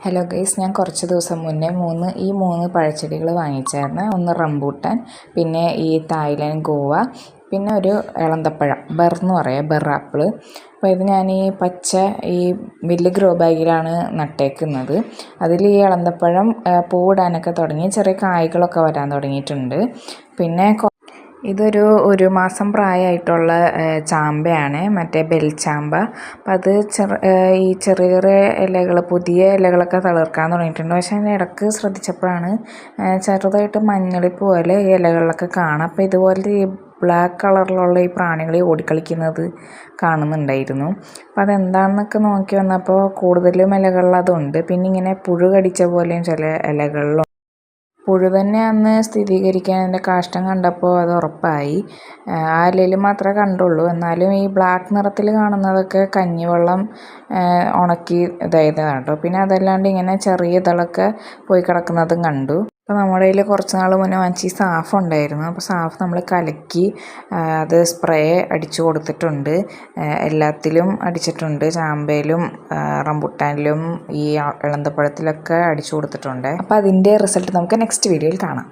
Hello guys, ഞാൻ കുറച്ച് ദിവസം മുന്നേ ഈ മൂന്ന് പഴച്ചെടികൾ വാങ്ങിച്ചായിരുന്നു. ഒന്ന് റംബൂട്ടാൻ, പിന്നെ ഈ തായ്ലൻഡ് ഗോവ, പിന്നെ ഒരു ഇളന്തപ്പഴം എന്ന് പറയാം, ആപ്പിൾ. അപ്പോൾ ഇത് ഞാൻ ഈ വലിയ ഗ്രോ ബാഗിലാണ് നട്ടേക്കുന്നത്. അതിൽ ഈ ഇളന്തപ്പഴം പൂവിടാനൊക്കെ തുടങ്ങി, ചെറിയ കായ്കളൊക്കെ വരാൻ തുടങ്ങിയിട്ടുണ്ട്. പിന്നെ ഒരു മാസം പ്രായമായിട്ടുള്ള ചാമ്പയാണ്, മറ്റേ ബെൽചാമ്പ. അപ്പം അത് ഈ ചെറിയ ചെറിയ ഇലകൾ, പുതിയ ഇലകളൊക്കെ തളിർക്കാൻ തുടങ്ങിയിട്ടുണ്ട്. പക്ഷേ അതിന് ഇടയ്ക്ക് ശ്രദ്ധിച്ചപ്പോഴാണ് ചെറുതായിട്ട് മഞ്ഞളിപ്പ് പോലെ ഈ ഇലകളിലൊക്കെ കാണാം. അപ്പോൾ ഇതുപോലെ ഈ ബ്ലാക്ക് കളറിലുള്ള ഈ പ്രാണികൾ ഓടിക്കളിക്കുന്നത് കാണുന്നുണ്ടായിരുന്നു. അപ്പോൾ അതെന്താണെന്നൊക്കെ നോക്കി വന്നപ്പോൾ കൂടുതലും ഇലകളിൽ അതുണ്ട്. പിന്നെ ഇങ്ങനെ പുഴു കടിച്ച പോലെയും ചില ഇലകളിലും. പുഴു തന്നെയാണെന്ന് സ്ഥിരീകരിക്കാൻ എൻ്റെ കാഷ്ടം കണ്ടപ്പോൾ അത് ഉറപ്പായി. ആ ഇലയിൽ മാത്രമേ കണ്ടുള്ളൂ. എന്നാലും ഈ ബ്ലാക്ക് നിറത്തിൽ കാണുന്നതൊക്കെ കഞ്ഞിവെള്ളം ഉണക്കി ഇതായതാണ് കേട്ടോ. പിന്നെ അതല്ലാണ്ട് ഇങ്ങനെ ചെറിയ ഇതളൊക്കെ പോയി കിടക്കുന്നതും കണ്ടു. അപ്പോൾ നമ്മുടെ കയ്യിൽ കുറച്ച് നാൾ മുന്നേ വാങ്ങിച്ച ഈ സാഫ് ഉണ്ടായിരുന്നു. അപ്പോൾ സാഫ് നമ്മൾ കലക്കി അത് സ്പ്രേ അടിച്ചു കൊടുത്തിട്ടുണ്ട്. എല്ലാത്തിലും അടിച്ചിട്ടുണ്ട്, ചാമ്പയിലും റംബുട്ടാനിലും ഈ ഇളന്തപ്പഴത്തിലൊക്കെ അടിച്ചു കൊടുത്തിട്ടുണ്ട്. അപ്പോൾ അതിൻ്റെ റിസൾട്ട് നമുക്ക് നെക്സ്റ്റ് വീഡിയോയിൽ കാണാം.